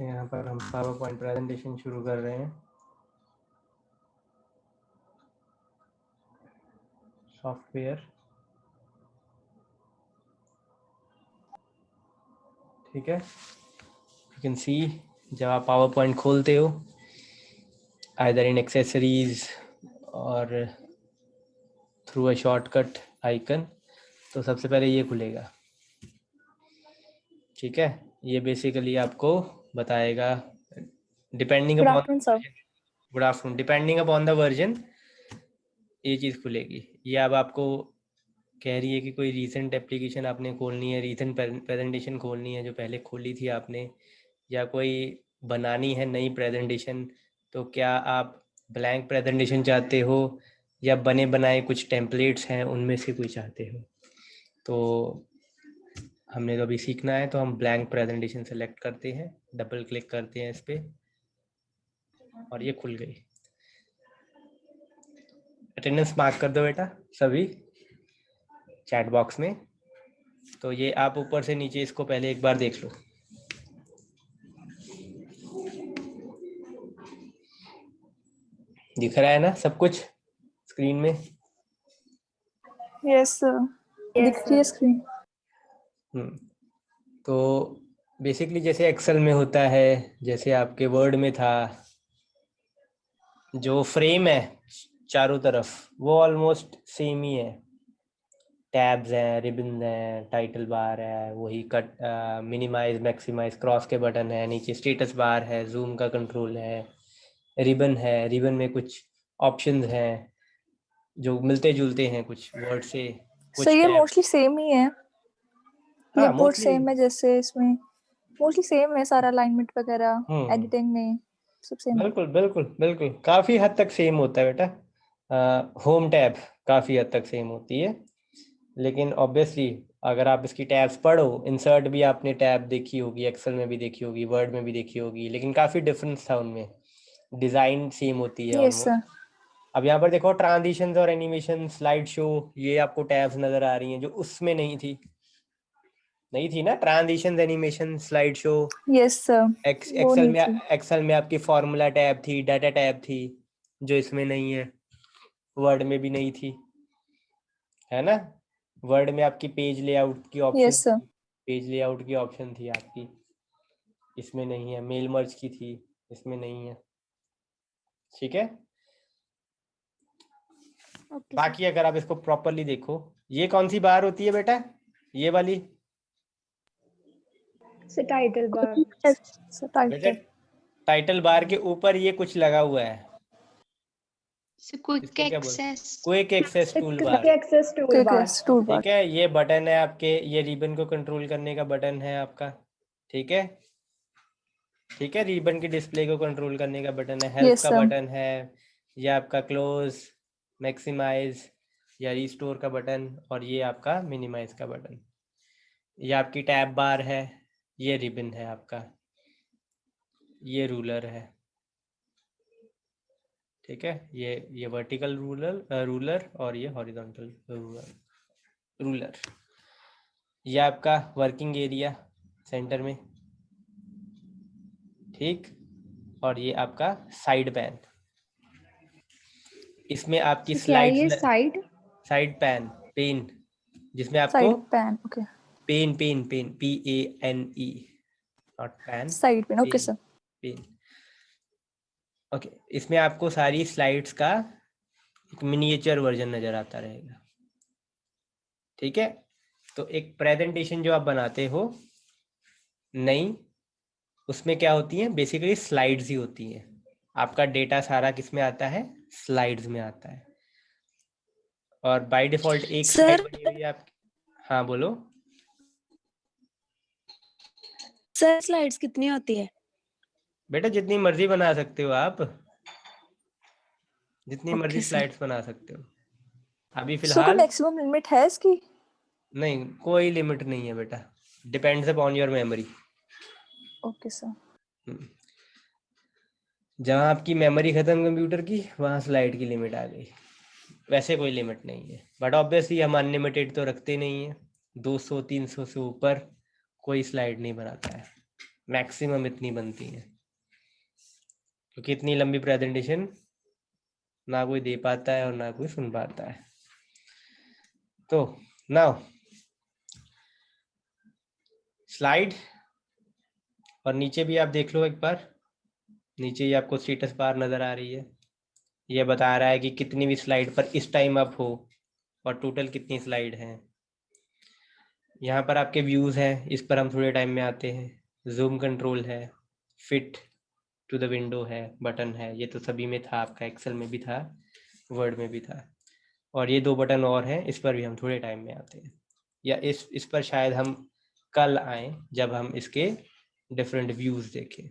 यहाँ पर हम पावर पॉइंट प्रेजेंटेशन शुरू कर रहे हैं। सॉफ्टवेयर, ठीक है। यू कैन सी जब आप पावर पॉइंट खोलते हो आइदर इन एक्सेसरीज और थ्रू अ शॉर्टकट आइकन, तो सबसे पहले ये खुलेगा, ठीक है। ये बेसिकली आपको बताएगा depending upon good afternoon depending upon the version ये चीज़ खुलेगी। ये अब आपको कह रही है कि कोई रीसेंट एप्लीकेशन आपने खोलनी है, रीसेंट प्रेजेंटेशन खोलनी है जो पहले खोली थी आपने, या कोई बनानी है नई प्रेजेंटेशन, तो क्या आप ब्लैंक प्रेजेंटेशन चाहते हो या बने बनाए कुछ टेम्पलेट्स हैं उनमें से कोई चाहते हो। तो हमने तो अभी सीखना है, तो हम ब्लैंक प्रेजेंटेशन सेलेक्ट करते हैं, डबल क्लिक करते हैं इस पर और ये खुल गई। अटेंडेंस मार्क कर दो बेटा सभी चैट बॉक्स में। तो ये आप ऊपर से नीचे इसको पहले एक बार देख लो। दिख रहा है ना सब कुछ स्क्रीन में? यस सर, दिख रही है स्क्रीन। तो बेसिकली जैसे एक्सेल में होता है, जैसे आपके वर्ड में था, जो फ्रेम है चारों तरफ वो ऑलमोस्ट सेम ही है। टैब्स हैं, रिबन है, टाइटल बार है, वही कट मिनिमाइज मैक्सिमाइज क्रॉस के बटन है, नीचे स्टेटस बार है, जूम का कंट्रोल है, रिबन है, रिबन में कुछ ऑप्शंस हैं जो मिलते जुलते हैं कुछ वर्ड से, कुछ सर ये टैब। मोस्टली सेम ही है, हाँ क्लिपबोर्ड मोस्टली सेम है, जैसे इसमें मोस्टली सेम है सारा, अलाइनमेंट वगैरह एडिटिंग में सब सेम है। बिल्कुल बिल्कुल बिल्कुल काफ़ी हद तक सेम होता है बेटा। होम टैब काफ़ी हद तक सेम होती है, लेकिन ऑब्वियसली अगर आप इसकी टैब्स पढ़ो, इंसर्ट भी आपने टैब देखी होगी, एक्सेल में भी देखी होगी, वर्ड में भी देखी होगी, लेकिन काफ़ी डिफरेंस था उनमें, डिज़ाइन सेम होती है यस सर। ऑलमोस्ट। अब यहाँ पर देखो ट्रांजिशंस और एनिमेशन, स्लाइड शो, ये आपको टैब्स नज़र आ रही हैं जो उसमें नहीं थी ना। Transitions, animation, slide show. Yes sir, वो नहीं थी। एक्सेल में आपकी फार्मूला टैब थी, डाटा टैब थी, जो इसमें नहीं है, वर्ड में भी नहीं थी, है ना। वर्ड में आपकी पेज लेआउट की option yes sir. Page layout की ऑप्शन थी आपकी, इसमें नहीं है। मेल मर्ज की थी, इसमें नहीं है, ठीक है। बाकी अगर आप इसको प्रॉपरली देखो, ये कौन सी बार होती है बेटा? ये वाली टाइटल बार। बेटा टाइटल बार के ऊपर ये कुछ लगा हुआ है, quick access tool bar, toolbar. ठीक है। ये बटन है आपके, ये रिबन को कंट्रोल करने का बटन है आपका, ठीक है। ठीक है, रिबन की डिस्प्ले को कंट्रोल करने का बटन है, हेल्प Yes, का sir. बटन है, ये आपका क्लोज, मैक्सिमाइज या रिस्टोर का बटन, और ये आपका मिनिमाइज का बटन। ये आपकी टैब बार है, ये रिबन है आपका, ये रूलर है, ठीक है। ये वर्टिकल रूलर और ये हॉरिजॉन्टल रूलर। ये आपका वर्किंग एरिया सेंटर में, ठीक। और ये आपका साइड पैन, इसमें आपकी स्लाइड्स, साइड पेन जिसमें आपको pan, okay. Pane PANE, not pan, side pane, okay sir. Pane, okay. इसमें आपको सारी स्लाइड्स का एक मिनिएचर वर्जन नजर आता रहेगा, ठीक है। तो एक प्रेजेंटेशन जो आप बनाते हो नई, उसमें क्या होती है, बेसिकली स्लाइड्स ही होती हैं। आपका डेटा सारा किस में आता है? स्लाइड्स में आता है, और बाय डिफॉल्ट एक स्लाइड बनी हुई है आपकी। हाँ बोलो सर। स्लाइड्स कितनी होती है बेटा? जितनी मर्जी बना सकते हो आप, जितनी मर्जी स्लाइड्स बना सकते हो। अभी फिलहाल मैक्सिमम लिमिट है इसकी? नहीं, कोई लिमिट नहीं है बेटा, depends upon your memory. Okay sir. जहाँ आपकी मेमोरी खत्म कंप्यूटर की, वहाँ स्लाइड की लिमिट आ गई। वैसे कोई लिमिट नहीं है, बट ऑब्वियसली हम अनलिमिटेड तो रखते नहीं है। 200-300 से ऊपर कोई स्लाइड नहीं बनाता है, मैक्सिमम इतनी बनती है, क्योंकि इतनी लंबी प्रेजेंटेशन ना कोई दे पाता है और ना कोई सुन पाता है। तो नाउ स्लाइड, और नीचे भी आप देख लो एक बार, नीचे ही आपको स्टेटस बार नजर आ रही है। ये बता रहा है कि कितनी भी स्लाइड पर इस टाइम आप हो और टोटल कितनी स्लाइड हैं। यहाँ पर आपके व्यूज हैं, इस पर हम थोड़े टाइम में आते हैं। जूम कंट्रोल है, फिट टू द विंडो है, बटन है, ये तो सभी में था, आपका एक्सेल में भी था, वर्ड में भी था। और ये 2 बटन और हैं, इस पर भी हम थोड़े टाइम में आते हैं, या इस पर शायद हम कल आए जब हम इसके डिफरेंट व्यूज देखें।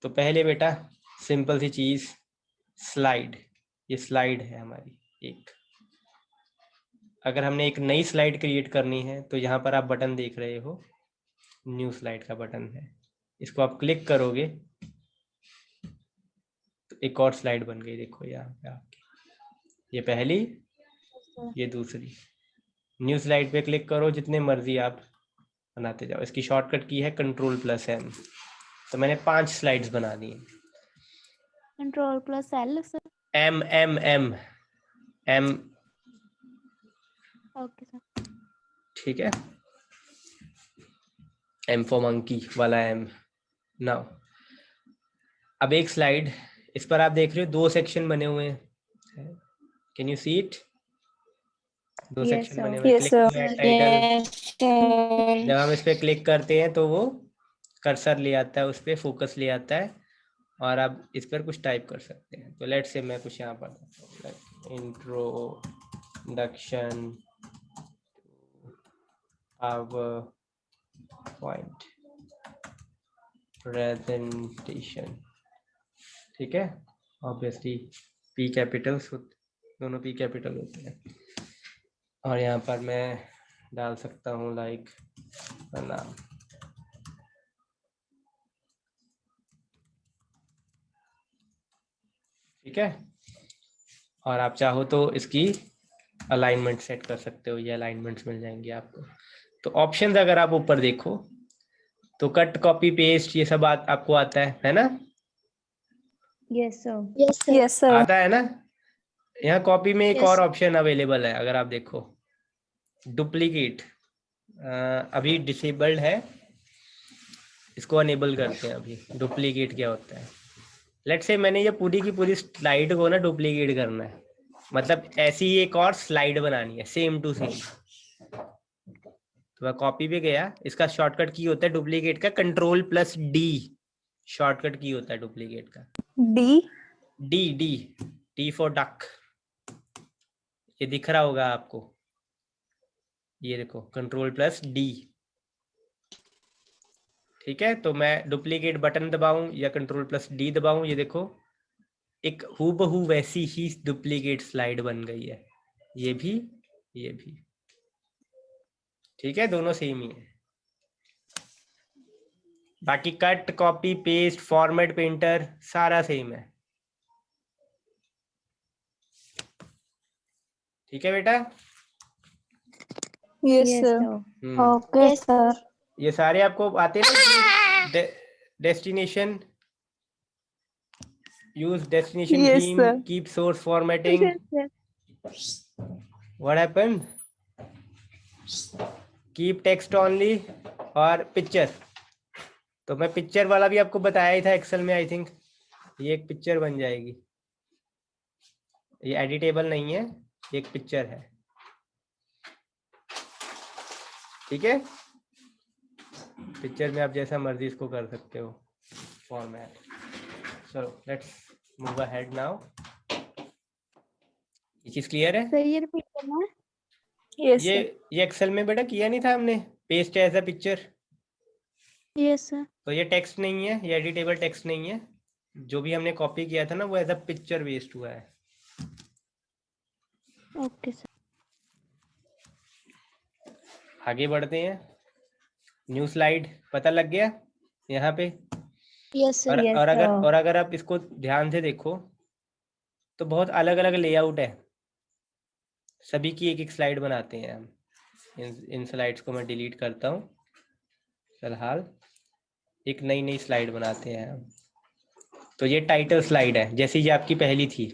तो पहले बेटा सिंपल सी चीज, स्लाइड। ये स्लाइड है हमारी एक। अगर हमने एक नई स्लाइड क्रिएट करनी है तो यहाँ पर आप बटन देख रहे हो, न्यू स्लाइड का बटन है, इसको आप क्लिक करोगे तो एक और स्लाइड बन गई। देखो यहाँ पे आपकी, ये पहली, ये दूसरी। न्यू स्लाइड पे क्लिक करो, जितने मर्जी आप बनाते जाओ। इसकी शॉर्टकट की है Ctrl+M। तो मैंने 5 स्लाइड्स बना दी। Ctrl+L sir. M M M M। Okay sir. ठीक है, M फॉर मंकी वाला M। नाउ अब एक स्लाइड, इस पर आप देख रहे हो 2 सेक्शन बने हुए हैं। Can you see it? 2 section बने हुए हैं। Click to add title. जब हम इस पे क्लिक करते हैं तो वो कर्सर ले आता है, उस पर फोकस ले आता है, और आप इस पर कुछ टाइप कर सकते हैं। तो लेट्स से मैं कुछ यहाँ पर इंट्रोडक्शन पावर पॉइंट प्रेजेंटेशन। ठीक है, ऑब्वियसली पी कैपिटल्स, दोनों पी कैपिटल होते हैं। और यहाँ पर मैं डाल सकता हूँ लाइक नाम। ठीक है, और आप चाहो तो इसकी अलाइनमेंट सेट कर सकते हो, ये अलाइनमेंट्स मिल जाएंगे आपको। तो ऑप्शंस अगर आप ऊपर देखो तो कट, कॉपी, पेस्ट, ये सब आपको आता है ना? Yes sir. Yes sir. आता है ना? यहाँ कॉपी में एक Yes. और ऑप्शन अवेलेबल है, अगर आप देखो, डुप्लीकेट। अभी डिसेबल्ड है, इसको अनेबल करते हैं अभी। डुप्लीकेट क्या होता है? लेट्स से मैंने ये पूरी की पूरी स्लाइड को ना डुप्लीकेट करना है, मतलब ऐसी एक और स्लाइड बनानी है सेम टू सेम। तो मैं कॉपी पे गया, इसका शॉर्टकट की होता है डुप्लीकेट का Ctrl+D। शॉर्टकट की होता है डुप्लीकेट का D D D D for duck. ये दिख रहा होगा आपको, ये देखो Ctrl+D। ठीक है, तो मैं डुप्लीकेट बटन दबाऊं या Ctrl+D दबाऊं, ये देखो एक हूबहू वैसी ही डुप्लीकेट स्लाइड बन गई है। ये भी, ये भी। ठीक है, दोनों सेम ही है। बाकी cut, copy, paste, format, painter सारा सेम है। ठीक है बेटा? Yes sir. Okay sir. ये सारे आपको आते हैं। Destination, use destination yes theme, sir. Keep source formatting. What happened? Keep text only और पिक्चर। तो मैं पिक्चर वाला भी आपको बताया ही था एक्सेल में, आई थिंक। ये एक पिक्चर बन जाएगी, ये एडिटेबल नहीं है, ये एक पिक्चर है। ठीक है, पिक्चर में आप जैसा मर्जी इसको कर सकते हो फॉर्मेट। चलो लेट्स मूव अहेड नाउ। ये चीज क्लियर है? सर ये रिपीट करना है? यस ये सर। ये एक्सेल में बेटा किया नहीं था हमने, paste as a picture. Yes sir. तो ये टेक्स्ट नहीं है, ये एडिटेबल टेक्स्ट नहीं है। जो भी हमने कॉपी किया था ना, वो एज अ पिक्चर वेस्ट हुआ है। Okay sir. आगे बढ़ते हैं। न्यू स्लाइड पता लग गया यहाँ पे? Yes sir. और अगर आप इसको ध्यान से देखो तो बहुत अलग अलग लेआउट है, सभी की एक एक स्लाइड बनाते हैं हम। इन स्लाइड्स को मैं डिलीट करता हूँ फिलहाल। एक नई नई स्लाइड बनाते हैं हम। तो ये टाइटल स्लाइड है, जैसी ये आपकी पहली थी,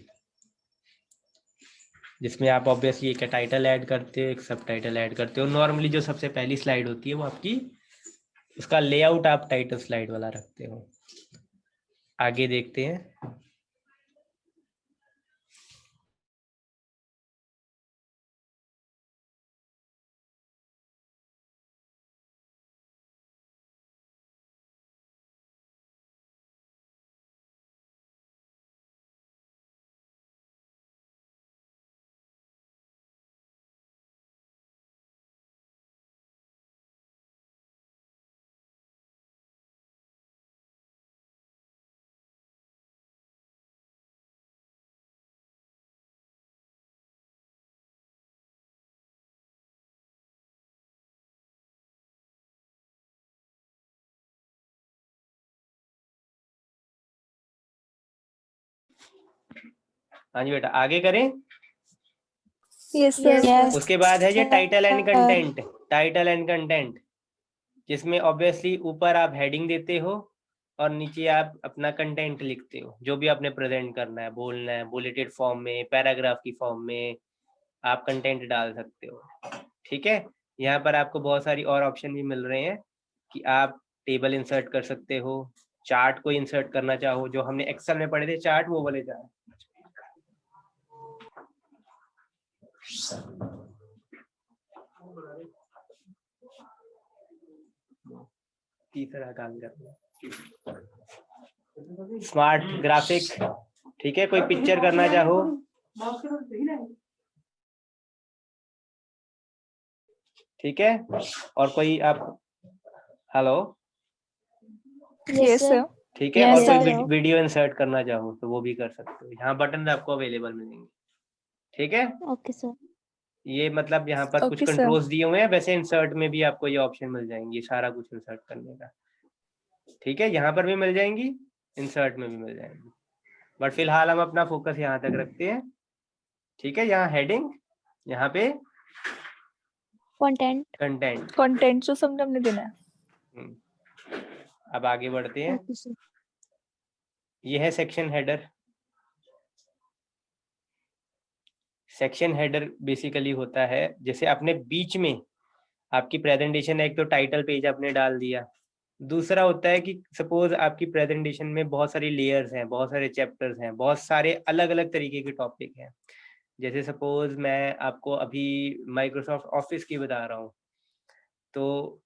जिसमें आप ऑब्वियसली एक टाइटल ऐड करते हो, एक सब टाइटल ऐड करते हो। नॉर्मली जो सबसे पहली स्लाइड होती है वो आपकी, उसका लेआउट आप टाइटल स्लाइड वाला रखते हो। आगे देखते हैं। हाँ जी बेटा, आगे करें। Yes sir. उसके बाद है ये title and content. Title and content, जिसमें ऑब्वियसली ऊपर आप हेडिंग देते हो और नीचे आप अपना कंटेंट लिखते हो, जो भी आपने प्रेजेंट करना है, बोलना है, बुलेटेड फॉर्म में, पैराग्राफ की फॉर्म में आप कंटेंट डाल सकते हो। ठीक है, यहाँ पर आपको बहुत सारी और ऑप्शन भी मिल रहे हैं कि आप टेबल इंसर्ट कर सकते हो, चार्ट को इंसर्ट करना चाहो, जो हमने एक्सेल में पढ़े थे चार्ट, वो वाले चार्ट। तीसरा काम करना, स्मार्ट ग्राफिक। ठीक है, कोई पिक्चर करना चाहो, ठीक है, और कोई आप, हेलो, यस सर। ठीक है, और कोई वीडियो इंसर्ट करना चाहो तो वो भी कर सकते हो। यहाँ बटन आपको अवेलेबल मिलेंगे। ठीक है, ओके सर। ये मतलब यहाँ पर कुछ कंट्रोल्स दिए हुए हैं, वैसे इंसर्ट में भी आपको ये ऑप्शन मिल जाएंगी, सारा कुछ इंसर्ट करने का। ठीक है, यहाँ पर भी मिल जाएंगी, इंसर्ट में भी मिल जाएंगी, बट फिलहाल हम अपना फोकस यहाँ तक रखते हैं। ठीक है, यहाँ हेडिंग, यहाँ पे कंटेंट जो सब हमने देना है। अब आगे बढ़ते हैं। यह है section header. Section header basically होता है, जैसे आपने बीच में आपकी प्रेजेंटेशन, एक तो टाइटल पेज आपने डाल दिया, दूसरा होता है कि सपोज आपकी प्रेजेंटेशन में बहुत सारी लेयर्स हैं, बहुत सारे चैप्टर्स हैं, बहुत सारे अलग अलग तरीके के टॉपिक हैं। जैसे सपोज मैं आपको अभी माइक्रोसॉफ्ट ऑफिस की बता रहा हूँ, तो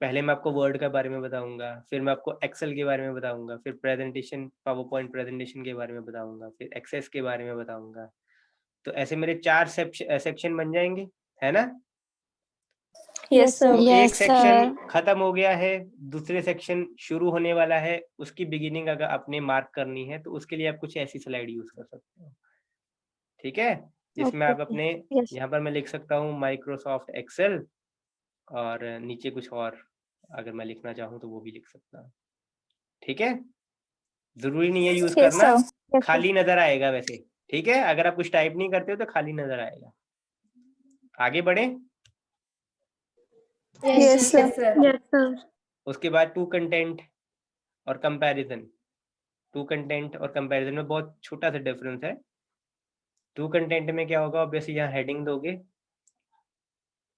पहले मैं आपको वर्ड के बारे में बताऊंगा, फिर मैं आपको एक्सेल के बारे में बताऊंगा, फिर प्रेजेंटेशन, पावर पॉइंट प्रेजेंटेशन के बारे में बताऊंगा, फिर एक्सेस के बारे में बताऊंगा। तो ऐसे मेरे 4 सेक्शन बन जाएंगे, है ना? Yes sir. तो एक सेक्शन खत्म हो गया है, दूसरे सेक्शन शुरू होने वाला है, उसकी बिगिनिंग अगर आपने मार्क करनी है तो उसके लिए आप कुछ ऐसी स्लाइड यूज कर सकते हो। ठीक है, जिसमें आप अपने, यहाँ पर मैं लिख सकता हूँ माइक्रोसॉफ्ट एक्सेल, और नीचे कुछ और अगर मैं लिखना चाहूँ तो वो भी लिख सकता हूँ। ठीक है, जरूरी नहीं है यूज करना, खाली नजर आएगा वैसे। ठीक है, अगर आप कुछ टाइप नहीं करते हो तो खाली नजर आएगा। आगे बढ़े। Yes sir. उसके बाद टू कंटेंट और कंपैरिजन। टू कंटेंट और कंपैरिजन में बहुत छोटा सा डिफरेंस है। टू कंटेंट में क्या होगा, ऑब्वियसली यहाँ हेडिंग दोगे,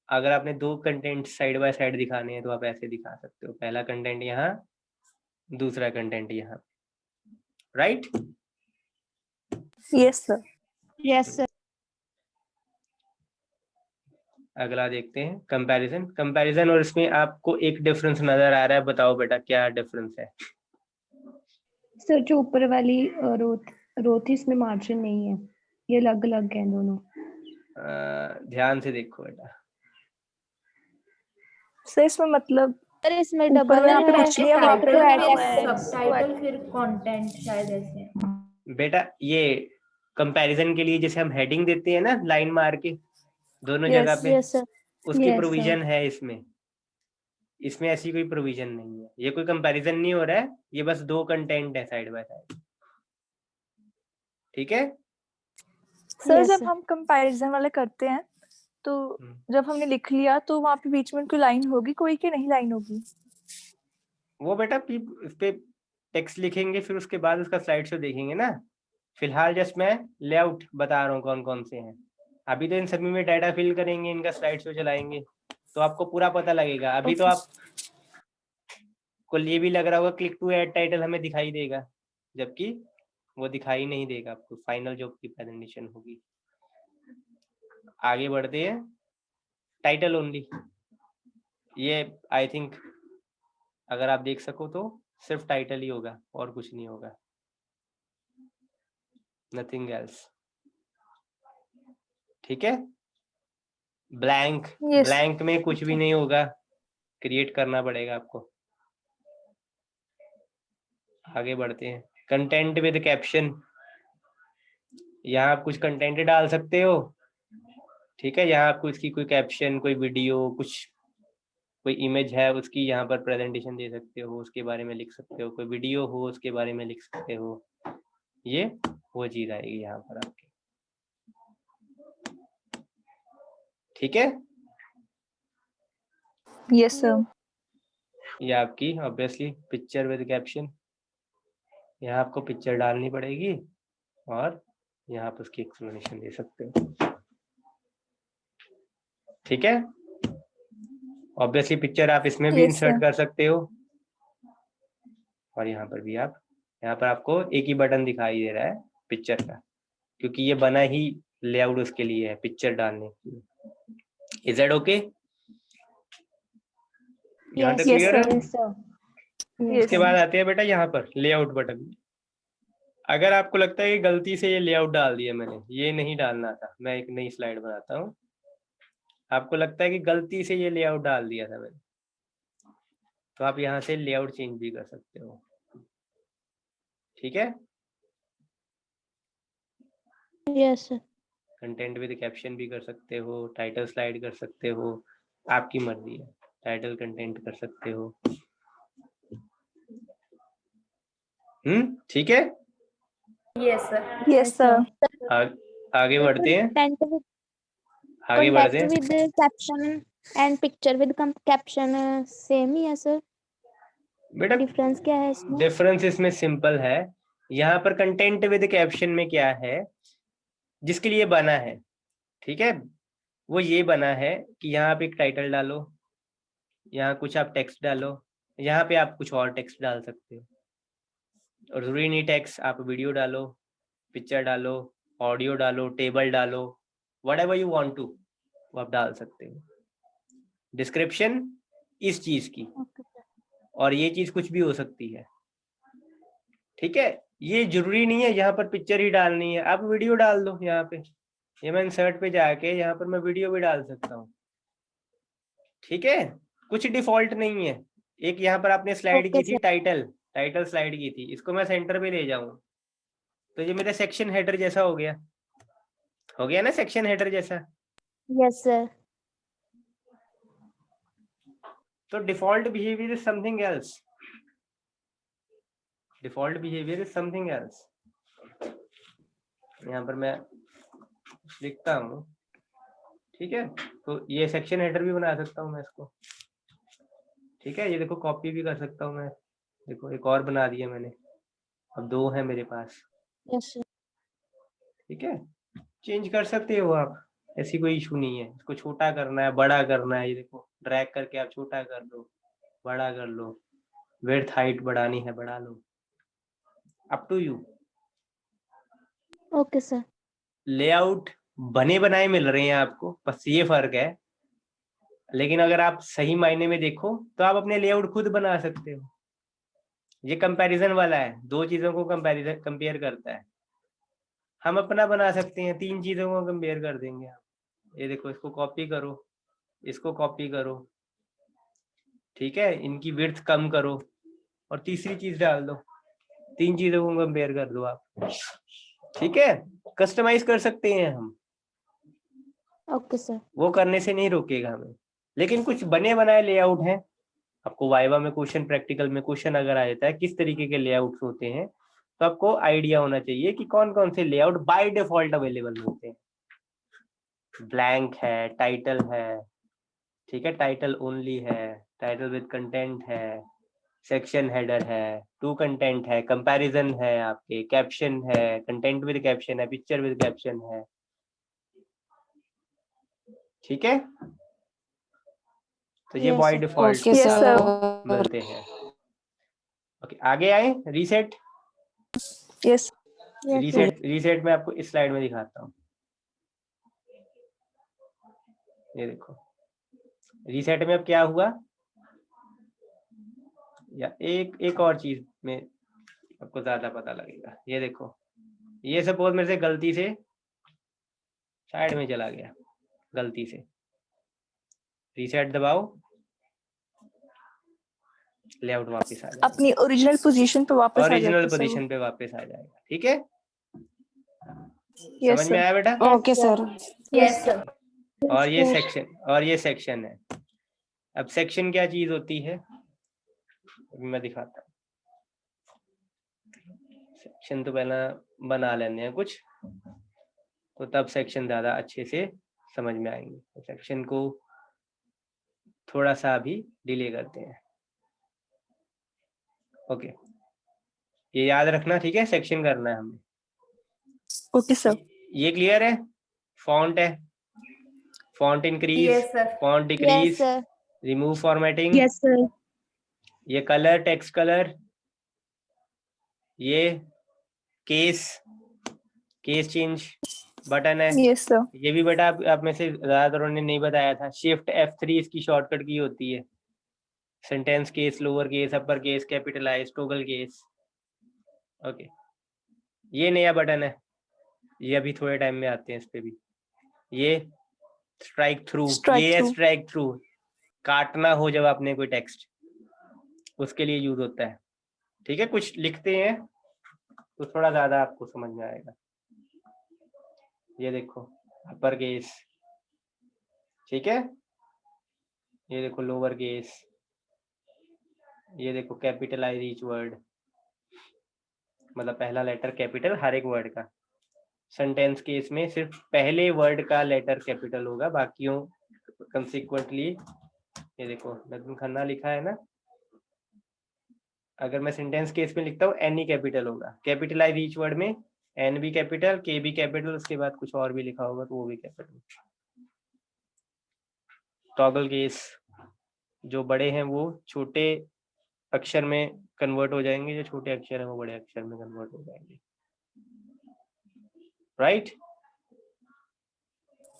अगर आपने दो कंटेंट साइड बाय साइड दिखाने हैं तो आप ऐसे दिखा सकते हो, पहला कंटेंट यहाँ, दूसरा कंटेंट यहाँ, right? Yes sir. Yes sir. अगला देखते हैं कंपैरिजन। कंपैरिजन और इसमें आपको एक डिफरेंस नजर आ रहा है, बताओ बेटा क्या डिफरेंस है? सर जो ऊपर वाली रो थी इसमें मार्जिन नहीं है, ये अलग अलग है दोनों। ध्यान से देखो बेटा। सर इसमें मतलब, सर इसमें डबल यहाँ पे है, कुछ नहीं है, वहाँ पे सबटाइटल फिर कंटेंट शायद ऐसे। बेटा ये कंपैरिजन के लिए जैसे हम हेडिंग देते हैं ना लाइन मार के दोनों जगह पे, उसकी प्रोविजन है इसमें। इसमें ऐसी कोई प्रोविजन नहीं है, ये कोई कंपैरिजन नहीं हो रहा है, ये बस दो कंटेंट है साइड बाय साइड। ठीक है सर, जब हम कंपैरिजन वाले करते हैं तो जब हमने लिख लिया तो वहाँ पे बीच में कोई लाइन होगी, कोई की नहीं लाइन होगी? वो बेटा इस पे टेक्स्ट लिखेंगे, फिर उसके बाद उसका स्लाइड शो देखेंगे ना। फिलहाल जस्ट मैं लेआउट बता रहा हूँ कौन कौन से हैं। अभी तो इन सभी में डाटा फिल करेंगे, इनका स्लाइड शो चलाएंगे तो आपको पूरा पता लगेगा। अभी तो आप को ये भी लग रहा होगा क्लिक टू ऐड टाइटल हमें दिखाई देगा, जबकि वो दिखाई नहीं देगा आपको, फाइनल जो आपकी प्रेजेंटेशन होगी। आगे बढ़ते हैं, टाइटल ओनली। ये आई थिंक अगर आप देख सको तो सिर्फ टाइटल ही होगा और कुछ नहीं होगा, नथिंग एल्स। ठीक है, ब्लैंक ब्लैंक में कुछ भी नहीं होगा, क्रिएट करना पड़ेगा आपको। आगे बढ़ते हैं, कंटेंट विद कैप्शन। यहाँ आप कुछ कंटेंट डाल सकते हो। ठीक है, यहाँ आपको इसकी कोई कैप्शन, कोई वीडियो, कुछ कोई इमेज है उसकी यहाँ पर प्रेजेंटेशन दे सकते हो, उसके बारे में लिख सकते हो। कोई वीडियो हो उसके बारे में लिख सकते हो। ये वो चीज आएगी यहाँ पर आपकी। ठीक है, यस सर। ये आपकी ऑब्वियसली पिक्चर विद कैप्शन। यहाँ आपको पिक्चर डालनी पड़ेगी और यहाँ पर उसकी एक्सप्लेनेशन दे सकते हो। ठीक है, ऑब्वियसली पिक्चर आप इसमें भी इंसर्ट कर सकते हो और यहाँ पर भी आप, यहाँ पर आपको एक ही बटन दिखाई दे रहा है पिक्चर का, क्योंकि ये बना ही लेआउट उसके लिए है, पिक्चर डालने के लिए। Is that okay? यहाँ तक क्लियर है? इसके बाद आते हैं बेटा यहाँ पर लेआउट बटन। अगर आपको लगता है कि गलती से ये लेआउट डाल दिया मैंने, ये नहीं डालना था, मैं एक नई स्लाइड बनाता हूँ। आपको लगता है कि गलती से ये लेआउट डाल दिया था मैंने, तो आप यहाँ से लेआउट चेंज भी कर सकते हो। ठीक है, yes sir. Content with caption भी कर सकते हो, टाइटल स्लाइड कर सकते हो, आपकी मर्जी है। टाइटल कंटेंट कर सकते हो। ठीक है, यस सर। Yes sir. आगे बढ़ते हैं, आगे बढ़ते हैं। With caption and picture with caption same ही है सर? बेटा डिफरेंस क्या है इसमें? डिफरेंस इसमें सिंपल है। यहाँ पर कंटेंट विद कैप्शन में क्या है, जिसके लिए बना है, ठीक है, वो ये बना है कि यहाँ आप एक टाइटल डालो, यहाँ कुछ आप टेक्स्ट डालो, यहाँ पे आप कुछ और टेक्स्ट डाल सकते हो। और जरूरी नहीं टेक्स्ट, आप वीडियो डालो, पिक्चर डालो, ऑडियो डालो, टेबल डालो, व्हाटएवर यू वांट टू, वो आप डाल सकते हो। डिस्क्रिप्शन इस चीज की, और ये चीज कुछ भी हो सकती है। ठीक है, ये जरूरी नहीं है यहाँ पर पिक्चर ही डालनी है, आप वीडियो डाल दो यहाँ पे। ये मैं इंसर्ट पे जाके यहाँ पर मैं वीडियो भी डाल सकता हूँ। ठीक है, कुछ डिफॉल्ट नहीं है। एक यहाँ पर आपने स्लाइड की थी, टाइटल स्लाइड की थी, इसको मैं सेंटर पे ले जाऊं तो ये मेरा सेक्शन हेडर जैसा हो गया ना, सेक्शन हेडर जैसा। Yes sir. तो default behaviour is something else, default behaviour is something else. यहाँ पर मैं लिखता हूँ, ठीक है, तो ये सेक्शन हेडर भी बना सकता हूँ मैं इसको। ठीक है, ये देखो कॉपी भी कर सकता हूँ मैं, देखो एक और बना दिया मैंने, अब 2 है मेरे पास। Yes sir. ठीक है, चेंज कर सकते हो आप, ऐसी कोई इशू नहीं है। इसको छोटा करना है, बड़ा करना है, ये देखो ड्रैग करके आप छोटा कर लो, बड़ा कर लो, विड्थ हाइट बढ़ानी है बढ़ा लो, up to you. Okay sir. Layout बने बनाए मिल रहे हैं आपको, बस ये फर्क है। लेकिन अगर आप सही मायने में देखो तो आप अपने लेआउट खुद बना सकते हो। ये कंपैरिजन वाला है, 2 चीजों को कंपेयर करता है। हम अपना बना सकते हैं, 3 चीजों को कंपेयर कर देंगे आप। ये देखो, इसको कॉपी करो, इसको कॉपी करो, ठीक है, इनकी विड्थ कम करो और तीसरी चीज डाल दो, 3 चीजों को कंपेयर कर दो आप। ठीक है, कस्टमाइज कर सकते हैं हम। Okay sir. वो करने से नहीं रोकेगा हमें। लेकिन कुछ बने बनाए लेआउट हैं, आपको वाइवा में क्वेश्चन, प्रैक्टिकल में क्वेश्चन अगर आ जाता है किस तरीके के लेआउट्स होते हैं, तो आपको आइडिया होना चाहिए कि कौन कौन से लेआउट बाय डिफॉल्ट अवेलेबल होते हैं। ब्लैंक है, टाइटल है, ठीक है, टाइटल ओनली है, टाइटल विद कंटेंट है, सेक्शन हेडर है, टू कंटेंट है, कंपैरिजन है, आपके कैप्शन है, कंटेंट विद कैप्शन है, पिक्चर विद कैप्शन है। ठीक है, तो ये बाय डिफॉल्ट मिलते हैं। ओके, आगे आए। रीसेट। यस रीसेट में आपको इस स्लाइड में दिखाता हूँ। ये देखो, रीसेट में अब क्या हुआ, या एक और चीज में आपको ज्यादा पता लगेगा। ये देखो, ये सपोज मेरे से गलती से साइड में चला गया, गलती से। रीसेट दबाओ, लेआउट वापस आ जाएगा, अपनी ओरिजिनल पोजीशन पे वापस आ जाएगा। ओरिजिनल पोजीशन पे वापस आ जाएगा। ठीक है, Yes, समझ में आया बेटा? Okay sir. Yes, sir. और ये सेक्शन है। अब सेक्शन क्या चीज होती है, मैं दिखाता हूँ। सेक्शन तो पहला बना लेते हैं कुछ, तो तब सेक्शन ज्यादा अच्छे से समझ में आएंगे। तो सेक्शन को थोड़ा सा अभी डिले करते हैं। ओके, ये याद रखना, ठीक है? सेक्शन करना है हमें। Okay sir. ये क्लियर है? फॉन्ट है, font increase, Yes, sir. Font decrease, remove formatting. Yes sir. ये कलर, टेक्स्ट कलर, ये केस चेंज बटन है। Yes sir. ये भी बेटा आप में से ज्यादातर ने नहीं बताया था। शिफ्ट F3 इसकी शॉर्टकट की होती है। Sentence case, lower case, upper case, capitalize, toggle case. Okay, ये नया बटन है, ये अभी थोड़े टाइम में आते हैं इस पे भी। ये स्ट्राइक थ्रू, ये स्ट्राइक थ्रू, काटना हो जब आपने कोई टेक्स्ट, उसके लिए यूज होता है। ठीक है, कुछ लिखते हैं तो थोड़ा ज्यादा आपको समझ में आएगा। ये देखो, अपर केस, ठीक है। ये देखो लोअर केस, ये देखो कैपिटलाइज ईच वर्ड, मतलब पहला लेटर कैपिटल हर एक वर्ड का। सेंटेंस केस में सिर्फ पहले वर्ड का लेटर कैपिटल होगा, बाकियों कंसिक्वेंटली। ये देखो नदीम खन्ना लिखा है ना, अगर मैं सेंटेंस केस में लिखता हूँ एन ही कैपिटल होगा। कैपिटलाइज ईच वर्ड में एन भी कैपिटल, के भी कैपिटल, उसके बाद कुछ और भी लिखा होगा तो वो भी कैपिटल। टॉगल केस, जो बड़े हैं वो छोटे अक्षर में कन्वर्ट हो जाएंगे, जो छोटे अक्षर हैं वो बड़े अक्षर में कन्वर्ट हो जाएंगे। राइट?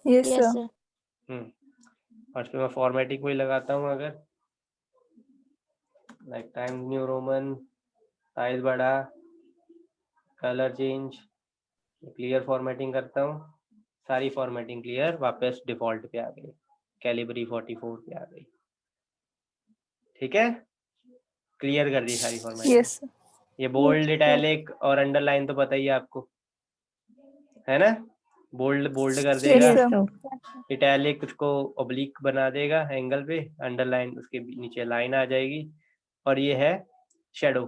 Yes sir. और फिर मैं फॉर्मेटिंग कोई लगाता हूँ, अगर like times new Roman, size बड़ा, कलर चेंज, क्लियर फॉर्मेटिंग करता हूँ, सारी फॉर्मेटिंग क्लियर, वापस डिफॉल्ट पे आ गई, कैलिबरी 44 पे आ गई। ठीक है, क्लियर कर दी सारी फॉर्मेटिंग। यस। ये बोल्ड, इटैलिक और अंडरलाइन तो पता ही है आपको, है ना? बोल्ड कर देगा, इटैलिक उसको ऑब्लिक बना देगा एंगल पे, अंडरलाइन उसके नीचे लाइन आ जाएगी। और ये है शेडो,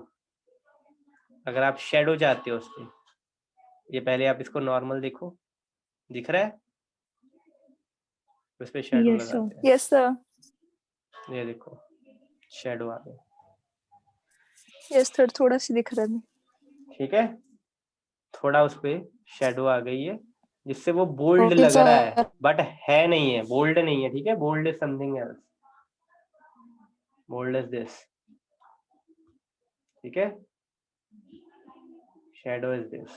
अगर आप शेडो चाहते हो उसपे, ये पहले आप इसको नॉर्मल देखो, दिख रहा है? उस पे शेडो लगाते हैं। Yes sir. ये देखो शेडो आ गया। यस सर, थोड़ा सी दिख रहा है। ठीक है, थोड़ा उस पे शेडो आ गई है, जिससे वो बोल्ड लग रहा है, बट है नहीं है, बोल्ड नहीं है। ठीक है, bold is something else, bold is this. ठीक है, शेडो इज दिस।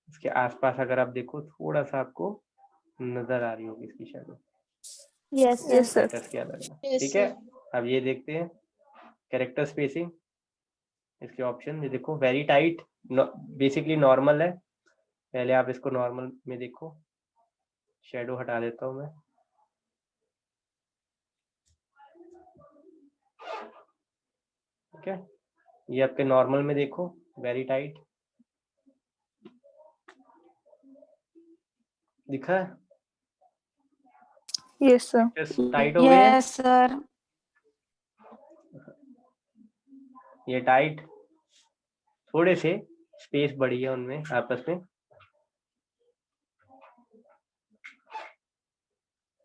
इसके आसपास अगर आप देखो, थोड़ा सा आपको नजर आ रही होगी इसकी शेडो। Yes sir. ठीक है, अब ये देखते हैं कैरेक्टर स्पेसिंग, इसके ऑप्शन। ये देखो वेरी टाइट, बेसिकली नॉर्मल है। पहले आप इसको नॉर्मल में देखो, शेडो हटा देता हूं मैं। ठीक है, ये आपके नॉर्मल में देखो, वेरी टाइट दिखा है? Yes sir. टाइट हो गए? Yes sir. ये टाइट, थोड़े से स्पेस बढ़ी है उनमें आपस में।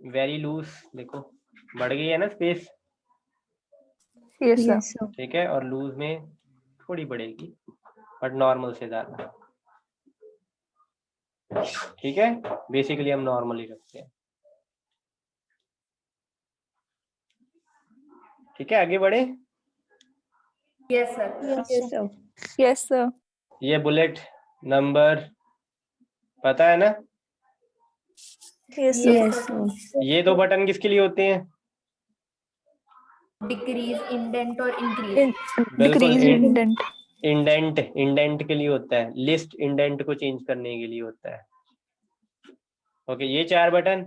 वेरी लूज, देखो बढ़ गई है ना space. Yes, sir. Yes, sir. ठीक है, और लूज में थोड़ी बढ़ेगी बट नॉर्मल से ज्यादा। ठीक है, बेसिकली हम नॉर्मल ही रखते हैं। ठीक है, आगे बढ़े। Yes, sir. Yes, sir. Yes, sir. ये बुलेट नंबर पता है ना? Yes, sir. Yes, sir. ये दो बटन किसके लिए होते हैं? Decrease, indent और increase. बिल्कुल, Decrease indent. इंडेंट के लिए होता है, लिस्ट इंडेंट को चेंज करने के लिए होता है। ओके, ये 4 बटन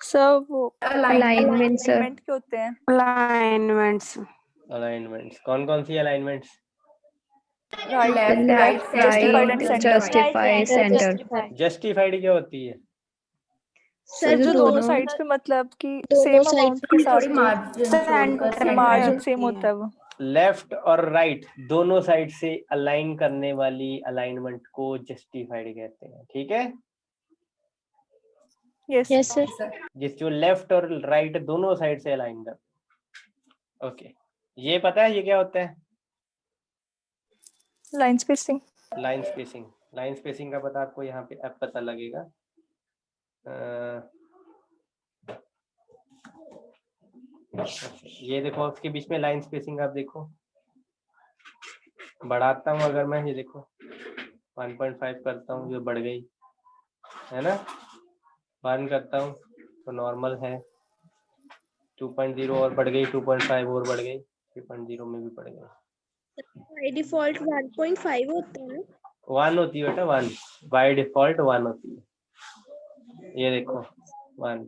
Sir, वो Alignment, sir. alignment के होते हैं। अलाइनमेंट्स। कौन कौन सी alignments? Right, Left, Left, justified and right, center. justify, center. Justified क्या होती है? Sir, जो दोनों दोनों साइड्स पे मतलब कि दोनों सेम sides अमाउंट के साथ थोड़ी मार्जिन मार्जिन सेम होता है वो। लेफ्ट और राइट दोनों साइड से अलाइन करने वाली अलाइनमेंट को जस्टिफाइड कहते हैं। ठीक है, Yes. Yes, sir. जिस जो लेफ्ट और राइट दोनों साइड से अलाइन कर। ओके, ये पता है ये क्या होता है? Line spacing. Line spacing. Line spacing का पता आपको यहाँ पे अब पता लगेगा। ये देखो, उसके बीच में लाइन स्पेसिंग आप देखो, बढ़ाता हूँ अगर मैं, ये देखो 1.5 करता हूँ, जो बढ़ गई है ना, 1 करता हूँ तो नॉर्मल है, 2.0 और बढ़ गई, 2.5 और बढ़ गई, 3.0 में भी बढ़ गई। बाय डिफॉल्ट 1.5 होता है ना? 1 होती है बेटा, 1 बाय डिफॉल्ट 1 होती है। ये देखो 1।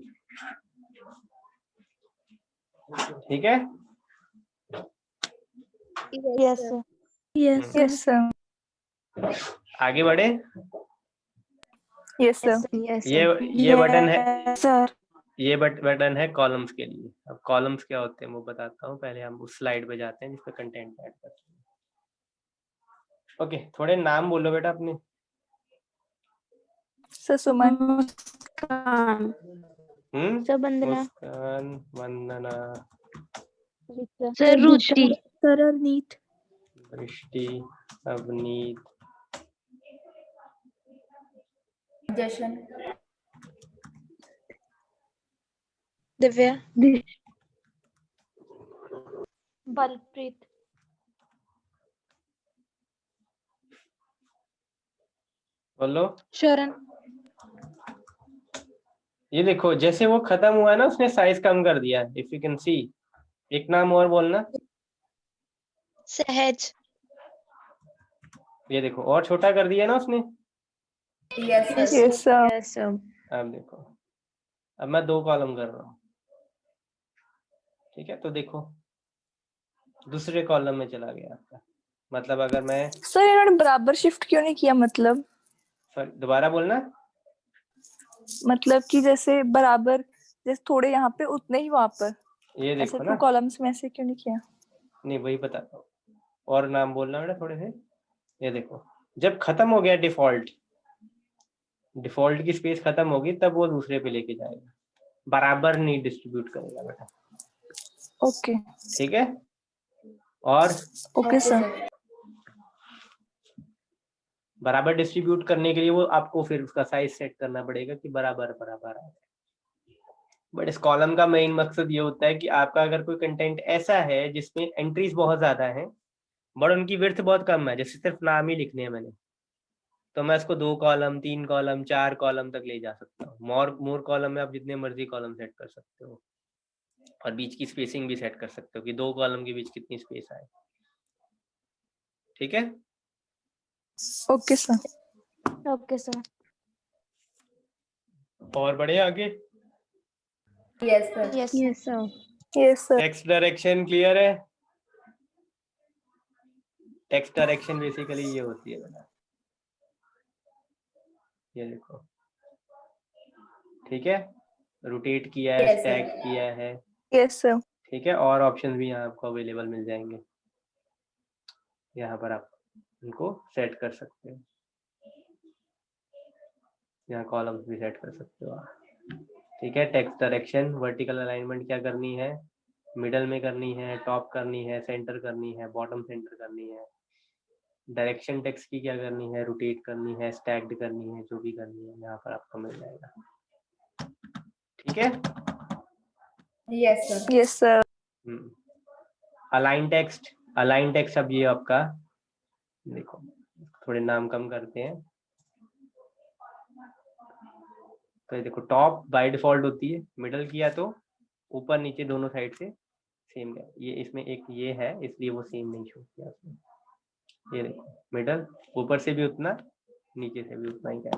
ठीक है, Yes, sir. Yes, sir. आगे बढ़े। Yes, sir. Yes, ये बटन है सर, ये बटन है कॉलम्स के लिए। अब कॉलम्स क्या होते हैं वो बताता हूँ, पहले हम उस स्लाइड पे जाते हैं जिसपे कंटेंट ऐड करते हैं। ओके, थोड़े नाम बोलो बेटा अपने। Sir, Suman. Sir, Bandana. मुस्कान, वंदना, Sir, Ruchi. Sir, Arneet. दृष्टि, अवनीत, जशन, Divya. Balpreet. बोलो। Sharan. ये देखो, जैसे वो खत्म हुआ ना, उसने साइज कम कर दिया, इफ यू कैन सी। एक नाम और बोलना। Sahaj. ये देखो, और छोटा कर दिया ना उसने। yes sir, Yes, sir. yes, sir. अब देखो, अब मैं 2 कॉलम कर रहा हूँ। ठीक है, तो देखो दूसरे कॉलम में चला गया आपका। मतलब अगर मैं, सर इन्होंने बराबर शिफ्ट क्यों नहीं किया? मतलब दोबारा बोलना। मतलब कि जैसे बराबर, जैसे थोड़े यहाँ पे उतने ही वहाँ पर, ये ऐसे देखो 2 ना, कॉलम्स में ऐसे क्यों नहीं किया? नहीं वही बताता हूँ, और नाम बोलना बेटा थोड़े से। ये देखो, जब खत्म हो गया डिफॉल्ट की स्पेस खत्म होगी, तब वो दूसरे पे लेके जाएगा, बराबर नहीं डिस्ट्रीब्यूट करेगा बेटा। ओके, ठीक है, और ओके सर। बराबर डिस्ट्रीब्यूट करने के लिए वो आपको फिर उसका साइज सेट करना पड़ेगा कि बराबर बराबर आए। बट इस कॉलम का मेन मकसद ये होता है कि आपका अगर कोई कंटेंट ऐसा है जिसमें एंट्रीज बहुत ज्यादा हैं बट उनकी विड्थ बहुत कम है, जैसे सिर्फ नाम ही लिखने हैं मैंने, तो मैं इसको 2 कॉलम, 3 कॉलम, 4 कॉलम तक ले जा सकता हूँ। मोर कॉलम में आप जितने मर्जी कॉलम सेट कर सकते हो, और बीच की स्पेसिंग भी सेट कर सकते हो कि 2 कॉलम के बीच कितनी स्पेस आए। ठीक है, ओके सर। Okay, sir. और बढ़े आगे। yes sir, Yes. Yes, sir. Yes sir. Text direction clear है? टेक्स्ट डायरेक्शन बेसिकली ये होती है बेटा, ये देखो। ठीक है, रोटेट किया है, Yes, sir. स्टैक किया है। Yes sir. ठीक है, और ऑप्शन भी यहाँ आपको अवेलेबल मिल जाएंगे, यहाँ पर आप उनको सेट कर सकते हो। यहाँ कॉलम्स भी सेट कर सकते हो आप। ठीक है, टेक्स्ट डायरेक्शन, वर्टिकल अलाइनमेंट क्या करनी है, मिडल में करनी है, टॉप करनी है, सेंटर करनी है, बॉटम सेंटर करनी है, डायरेक्शन टेक्स्ट की क्या करनी है, रोटेट करनी है, स्टैक्ड करनी है, जो भी करनी है यहाँ पर आपको मिल जाएगा। ठीक है। Yes sir. Yes sir. Align text, align text अब ये आपका देखो, थोड़े नाम कम करते हैं। तो ये देखो, टॉप बाय डिफॉल्ट होती है, मिडल किया तो ऊपर नीचे दोनों साइड से सेम है। ये इसमें एक ये है इसलिए वो सेम नहीं शो किया उसमें। ये देखो, मिडल ऊपर से भी उतना, नीचे से भी उतना ही है।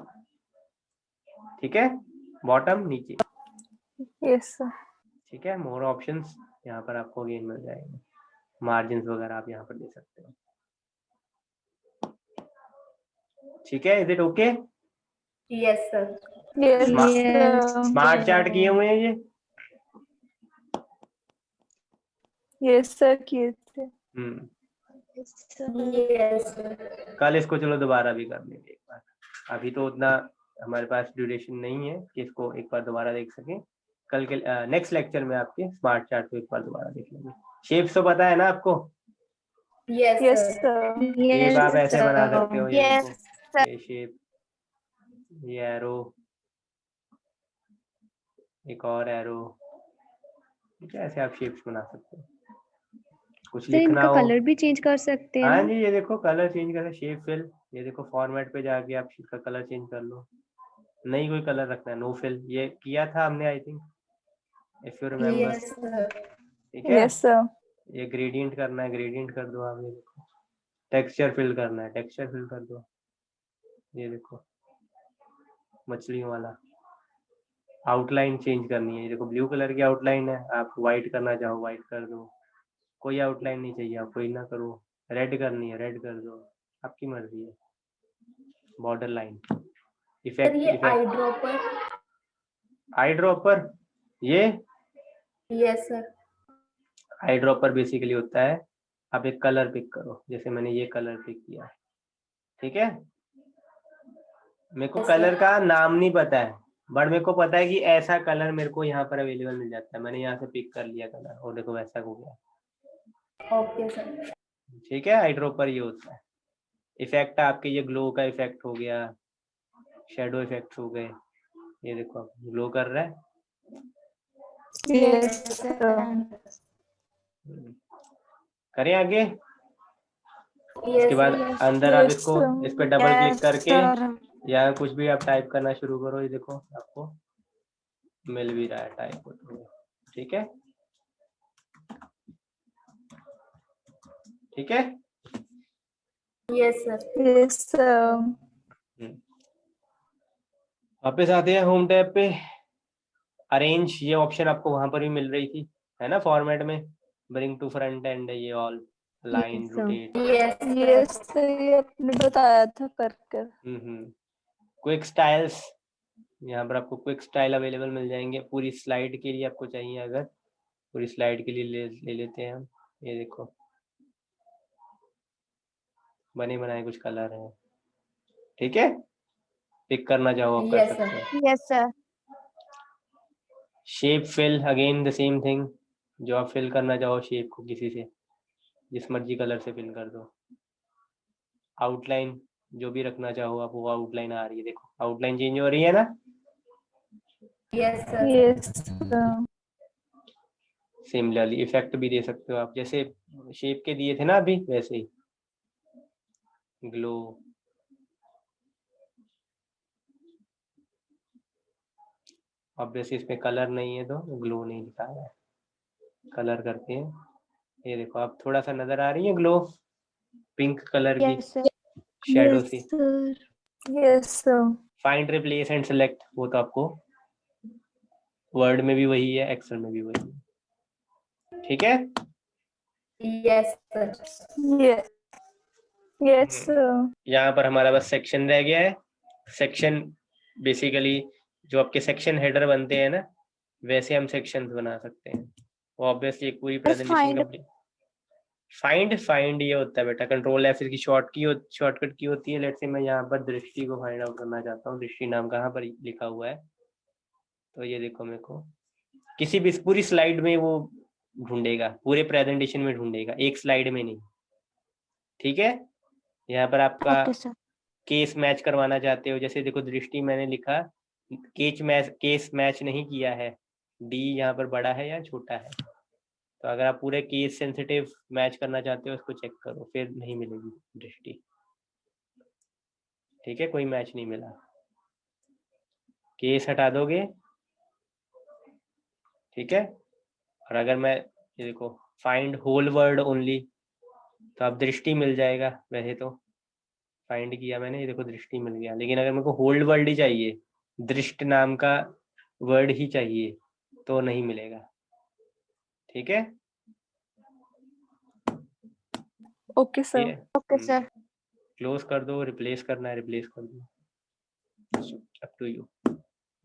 ठीक है, बॉटम नीचे। Yes sir. ठीक है, मोर ऑप्शंस यहाँ पर आपको अगेन मिल जाएंगे, मार्जिन वगैरह आप यहाँ पर दे सकते हो। ठीक है, is it okay? Yes sir. Yes smart chart किए हुए हैं ये? यस सर किए थे। Yes sir. कल इसको चलो दोबारा भी कर लेंगे एक बार, अभी तो उतना हमारे पास ड्यूरेशन नहीं है कि इसको एक बार दोबारा देख सके। कल के नेक्स्ट लेक्चर में आपके स्मार्ट चार्ट को एक बार दोबारा देख लेंगे। शेप्स तो पता है ना आपको? Yes sir. शेप आप ऐसे बना सकते हो, ये Yes, देखो, ये शेप, ये एरो, एक और एरो, ठीक है, ऐसे आप शेप्स बना सकते हो। कुछ तो लिखना इनका हो, कलर भी चेंज कर सकते हैं हाँ ना? जी, ये देखो कलर चेंज कर, शेप फिल, ये देखो फॉर्मेट पे जाके आप इसका कलर चेंज कर लो। नहीं कोई कलर रखना है, नो फिल, ये किया था हमने I think, if you remember. Yes sir. ठीक है, यस सर। ये ग्रेडियंट करना है, ग्रेडियंट कर दो आप। ये देखो, टेक्सचर फिल करना है, टेक्सचर फिल कर दो। ये देखो, मछलियों वाला आउटलाइन चेंज करनी है, ये देखो ब्लू कलर की आउटलाइन है, आप व्हाइट करना चाहो व्हाइट कर दो, कोई आउटलाइन नहीं चाहिए आपको, इतना करो। रेड करनी है, रेड कर दो, आपकी मर्जी है। बॉर्डर लाइन, सर ये effect, eye dropper. Eye dropper, ये yes sir. Eye dropper basically होता है, आप एक कलर पिक करो, जैसे मैंने ये कलर पिक किया, ठीक है। मेरे को कलर का नाम नहीं पता है, बट मेरे को पता है कि ऐसा कलर मेरे को यहाँ पर अवेलेबल मिल जाता है, मैंने यहाँ से पिक कर लिया कलर और देखो वैसा हो गया। Okay sir. ठीक है, आई ड्रॉपर ये होता है। इफेक्ट आपके ये ग्लो का इफेक्ट हो गया, शेडो इफेक्ट हो गए, ये देखो ग्लो कर रहा है। Yes sir. करें आगे? यस इसके बाद सर। अंदर आप इसको, इस पे डबल क्लिक करके या कुछ भी आप टाइप करना शुरू करो, ये देखो आपको मिल भी रहा है टाइप होते हुए। ठीक है, ठीक है। Yes sir. Yes sir. वापस आते हैं होम टैब पे। अरेंज, ये ऑप्शन आपको वहां पर भी मिल रही थी, है ना, फॉर्मेट में, ब्रिंग टू फ्रंट एंड ये all, line, rotate. Yes sir, ये आपने बताया था करके। क्विक स्टाइल्स, यहाँ पर आपको क्विक स्टाइल अवेलेबल मिल जाएंगे, पूरी स्लाइड के लिए आपको चाहिए, अगर पूरी स्लाइड के लिए ले लेते हैं हम। ये देखो बने बनाए कुछ कलर हैं, ठीक है, पिक करना चाहो आप कर सकते हो। yes sir. Shape fill, again the same thing, जो आप फिल करना चाहो शेप को किसी से, जिस मर्जी कलर से फिल कर दो। आउटलाइन जो भी रखना चाहो आप, वो आउटलाइन आ रही है, देखो आउटलाइन चेंज हो रही है ना। Yes sir. Yes sir. Similarly effect भी दे सकते हो आप, जैसे शेप के दिए थे ना अभी, वैसे ही ग्लो, ऑब्वियसली इसमें कलर नहीं है तो ग्लो नहीं दिखा रहा है, कलर करते हैं। ये देखो आप थोड़ा सा नजर आ रही है ग्लो, पिंक कलर की Yes sir. शेडो सी। Yes sir. Find, replace and select, वो तो आपको वर्ड में भी वही है, एक्सेल में भी वही है, ठीक है। Yes sir. Yes sir. यहाँ पर हमारा बस सेक्शन रह गया है। सेक्शन बेसिकली जो आपके सेक्शन हेडर बनते हैं ना, वैसे हम सेक्शंस बना सकते हैं। वो ऑब्वियसली एक पूरी प्रेजेंटेशन कंप्लीट। फाइंड ये होता है बेटा, कंट्रोल F की शॉर्टकट की होती है। लेट्स से मैं यहाँ पर दृष्टि को फाइंड आउट करना चाहता हूँ, दृष्टि नाम कहाँ पर लिखा हुआ है, तो ये देखो मेरे को किसी भी पूरी स्लाइड में वो ढूंढेगा, पूरे प्रेजेंटेशन में ढूंढेगा, एक स्लाइड में नहीं। ठीक है, यहाँ पर आपका ओके सर। केस मैच करवाना चाहते हो, जैसे देखो दृष्टि मैंने लिखा केस मैच नहीं किया है, डी यहाँ पर बड़ा है या छोटा है। तो अगर आप पूरे केस सेंसिटिव मैच करना चाहते हो उसको चेक करो, फिर नहीं मिलेगी दृष्टि। ठीक है, कोई मैच नहीं मिला, केस हटा दोगे। ठीक है, और अगर मैं ये देखो फाइंड होल वर्ड ओनली, तो आप दृष्टि मिल जाएगा। वैसे तो फाइंड किया मैंने, ये देखो दृष्टि मिल गया, लेकिन अगर मेरे को होल्ड वर्ड ही चाहिए, दृष्ट नाम का वर्ड ही चाहिए, तो नहीं मिलेगा। ठीक है, okay sir. Okay sir. Close कर दो, रिप्लेस करना है रिप्लेस कर दो, अप टू यू।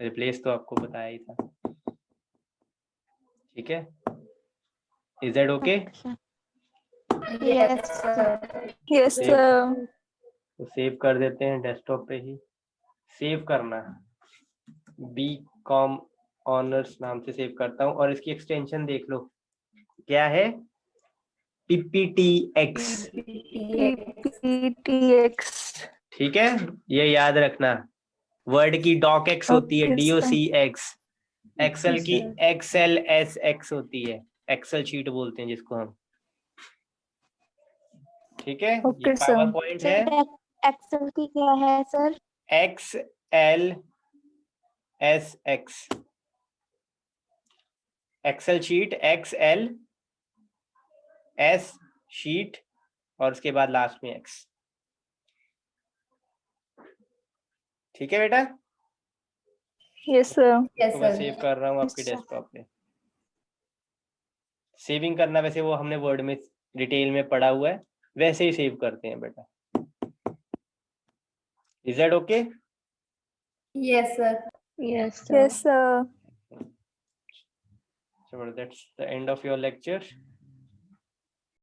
रिप्लेस तो आपको बताया ही था। ठीक है, is that okay? Yes, sir. Yes Save. Sir. तो सेव कर देते हैं डेस्कटॉप पे ही। सेव करना BCom ऑनर्स नाम से सेव करता हूँ, और इसकी एक्सटेंशन देख लो क्या है, PPTX। PPTX। ठीक है, ये याद रखना। वर्ड की DocX होती है, Okay, sir. DOCX। एक्सेल की sir. XLSX होती है, एक्सेल शीट बोलते हैं जिसको हम। ठीक है, ये Okay, sir. पावर पॉइंट है, एक्सेल की क्या है sir? XLSX, Excel sheet XLS sheet, और उसके बाद लास्ट में X। ठीक है बेटा, Yes, sir. Yes, तो मैं sir. सेव कर रहा हूँ आपके Yes, sir. डेस्कटॉप पे। सेविंग करना वैसे वो हमने वर्ड में डिटेल में पढ़ा हुआ है, वैसे ही सेव करते हैं बेटा। Is that okay? Yes, sir. Yes, sir. Yes, sir. So that's the end of your lecture.